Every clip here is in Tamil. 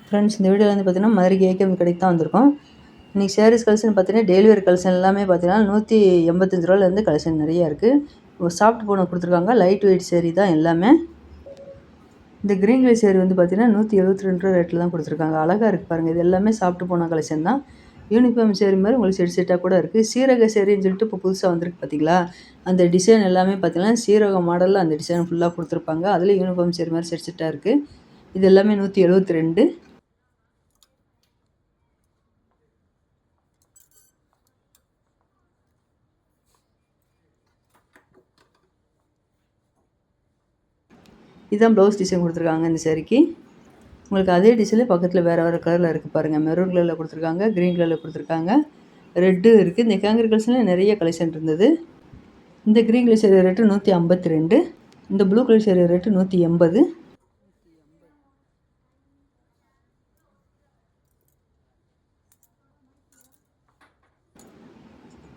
ஃப்ரெண்ட்ஸ், இந்த வீடியோவில் வந்து பார்த்தீங்கன்னா மதுரை கேகேஎம் கடைக்கு தான் வந்திருக்கோம். இன்றைக்கி சாரீஸ் கலெக்ஷன் பார்த்தீங்கன்னா டெய்லி வேர் கலெக்ஷன் எல்லாமே பார்த்தீங்கன்னா 185 ரூபாலேருந்து கலெக்ஷன் நிறையா இருக்குது. ஒரு சாஃப்ட் போன கொடுத்துருக்காங்க. லைட் வெயிட் சேரீ தான் எல்லாமே. இந்த கிரீன் கலர் சேரீ வந்து பார்த்தீங்கன்னா 172 ரூபா ரேட்டில் தான் கொடுத்துருக்காங்க. அழகாக இருக்குது பாருங்கள். இது எல்லாமே சாஃப்ட் போன கலெக்ஷன் தான். யூனிஃபார்ம் சேரீ மாதிரி உங்களுக்கு செட்டாக கூட இருக்குது. சீரக சேரீன்னு சொல்லிட்டு இப்போ புதுசாக வந்திருக்கு பார்த்தீங்களா, அந்த டிசைன் எல்லாமே பார்த்தீங்கன்னா சீரக மாடலில் அந்த டிசைன் ஃபுல்லாக கொடுத்துருப்பாங்க. அதில் யூனிஃபார்ம் சேரீ மாதிரி செட்டாக இருக்குது. இது எல்லாமே 172. இதுதான் ப்ளவுஸ் டிசைன் கொடுத்துருக்காங்க இந்த சேரீக்கு. உங்களுக்கு அதே டிசைனில் பக்கத்தில் வேறு வேறு கலரில் இருக்குது பாருங்கள். மெரூன் கலரில் கொடுத்துருக்காங்க, க்ரீன் கலரில் கொடுத்துருக்காங்க, ரெட்டு இருக்குது. இந்த கேங்கர் கலர்ஸ்லாம் நிறைய கலெக்ஷன் இருந்தது. இந்த க்ரீன் கலர் சேரீ ரேட்டு 152. இந்த ப்ளூ கலர் சேரீ ரேட்டு 180.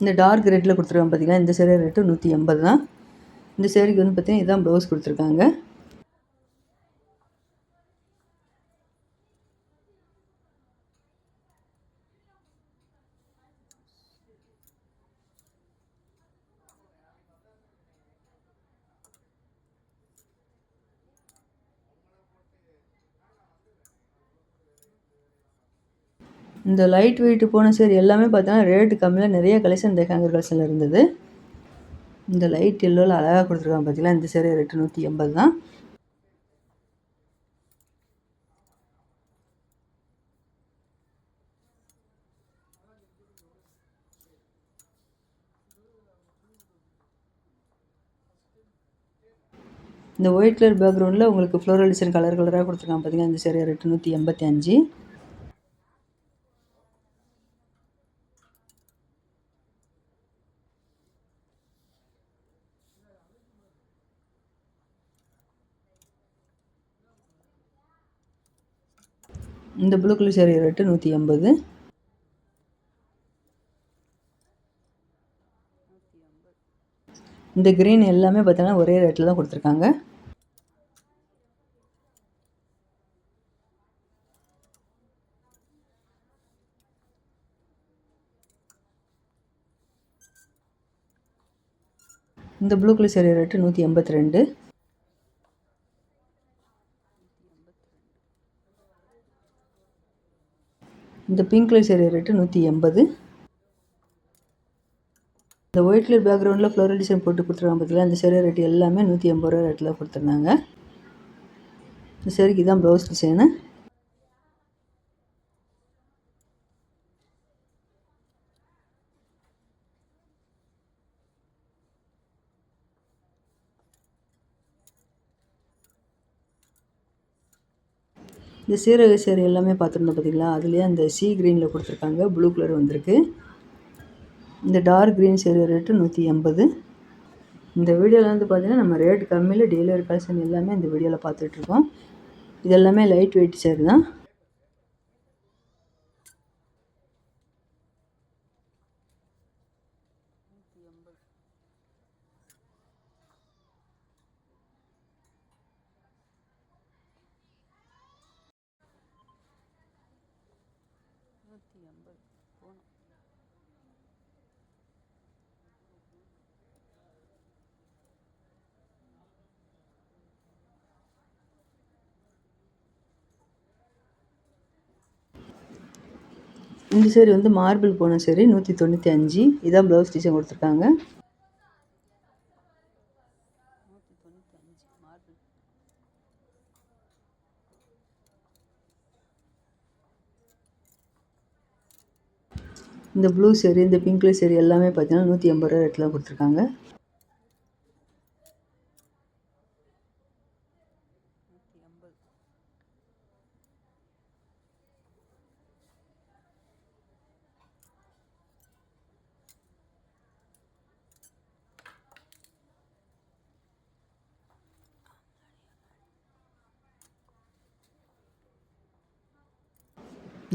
இந்த டார்க் ரெட்டில் கொடுத்துருக்காங்க பார்த்தீங்கன்னா, இந்த சேரீ ரேட்டு 180 தான். இந்த சேரீக்கு வந்து பார்த்தீங்கன்னா இதுதான் ப்ளவுஸ் கொடுத்துருக்காங்க. இந்த லைட் வெயிட் போன சேரீ எல்லாமே பார்த்தீங்கன்னா ரேட்டு கம்மியில் நிறைய கலெக்ஷன் இந்த ஹேங்கர் கலெக்ஷனில் இருந்தது. இந்த லைட் எல்லோவில் அழகாக கொடுத்துருக்காங்க பார்த்தீங்களா, இந்த சேரீ ரேட்டு 180 தான். இந்த ஒயிட் கலர் பேக்ரவுண்டில் உங்களுக்கு ஃப்ளோரல் டிசைன் கலர் கலராக கொடுத்துருக்காங்க பார்த்தீங்கன்னா, இந்த சேரீ ரேட்டு 185. இந்த ப்ளூ கலர் சேரீ ரேட்டு 180. இந்த க்ரீன் எல்லாமே பார்த்தீங்கன்னா ஒரே ரேட்டில் தான் கொடுத்துருக்காங்க. இந்த ப்ளூ கலர் சேரீ ரேட்டு 182. இந்த பிங்க் கலர் சேரீ ரேட்டு 180. இந்த ஒயிட் கலர் பேக்ரவுண்டில் ஃப்ளோரல் டிசைன் போட்டு கொடுத்துருக்காங்க பார்த்தீங்களா, இந்த சேரீ ரேட்டு எல்லாமே 180 ரூபா ரேட்டில் கொடுத்துருந்தாங்க. இந்த சேரீக்கு தான் ப்ளவுஸ் டிசைனு. இந்த சீரக சேரீ எல்லாமே பார்த்துருந்தோம் பார்த்தீங்களா, அதுலேயே அந்த சி க்ரீனில் கொடுத்துருக்காங்க. ப்ளூ கலர் வந்திருக்கு. இந்த டார்க் க்ரீன் சேரீ ரேட்டு 180. இந்த வீடியோவில் வந்து பார்த்தீங்கன்னா நம்ம ரேட் கம்மியில் டெய்லர் கலெக்ஷன் எல்லாமே இந்த வீடியோவில் பார்த்துட்ருக்கோம். இது எல்லாமே லைட் வெயிட் சேரீ தான். இந்த சேரீ வந்து மார்பிள் போன சேரீ 195. இதான் ப்ளவுஸ் டிசைன் கொடுத்துருக்காங்க. இந்த ப்ளூ சேரீ, இந்த பிங்க் கலர் சேரீ எல்லாமே பார்த்தீங்கன்னா 180 ரூபா ரேட்டில் கொடுத்துருக்காங்க.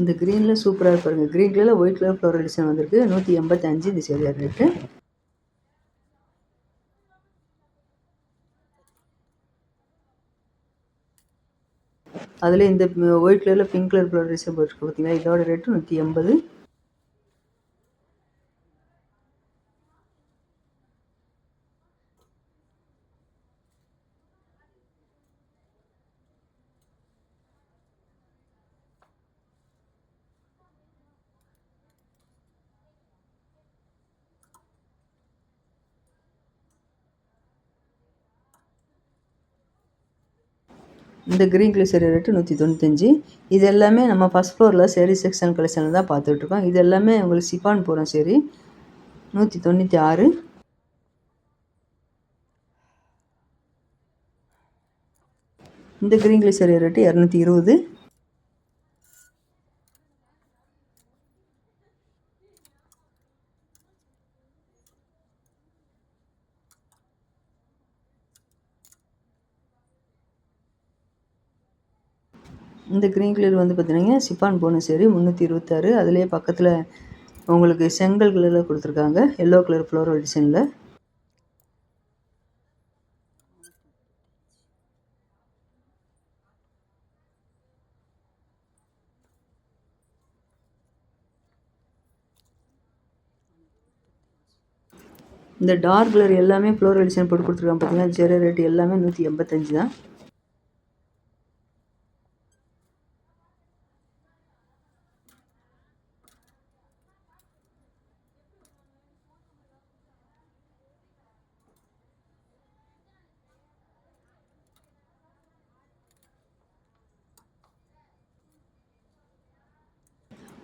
இந்த க்ரீனில் சூப்பராக பாருங்கள். க்ரீன் கலரில் ஒயிட் கலர் ஃப்ளோரல் டிசைன் வந்திருக்கு. 185 இந்த சேரீ ரேட்டு. அதில் இந்த ஒயிட் கலரில் பிங்க் கலர் ஃப்ளவர் டிசைன் போட்டிருக்கு பார்த்தீங்களா, இதோட ரேட்டு 180. இந்த க்ரீன் கலர் சேரீ ரேட்டு 195. இது எல்லாமே நம்ம ஃபஸ்ட் ஃப்ளோரில் சேரீ செக்ஷன் கலெக்ஷனில் தான் பார்த்துட்ருக்கோம். இது எல்லாமே உங்களுக்கு சிப்பான் போகிறோம் சேரீ 196. இந்த க்ரீன் கலர் சேரீ ரேட்டு 220. இந்த க்ரீன் கலர் வந்து பார்த்தீங்கன்னா சிப்பான் போன சேரீ 326. அதுலேயே பக்கத்தில் உங்களுக்கு செங்கல் கலரில் கொடுத்துருக்காங்க, எல்லோ கலர் ஃப்ளோரல் டிசைனில். இந்த டார்க் கலர் எல்லாமே ஃப்ளோரல் டிசைன் போட்டு கொடுத்துருக்காங்க பார்த்தீங்கன்னா, ஜெரி ரேட்டு எல்லாமே 185 தான்.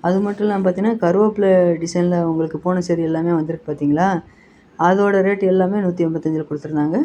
அது மட்டும் இல்லாமல் பார்த்தீங்கன்னா, கருவேப்பிலை டிசைனில் உங்களுக்கு போன சேரீ எல்லாமே வந்திருக்கு பார்த்தீங்களா, அதோட ரேட் எல்லாமே 185 கொடுத்துருந்தாங்க.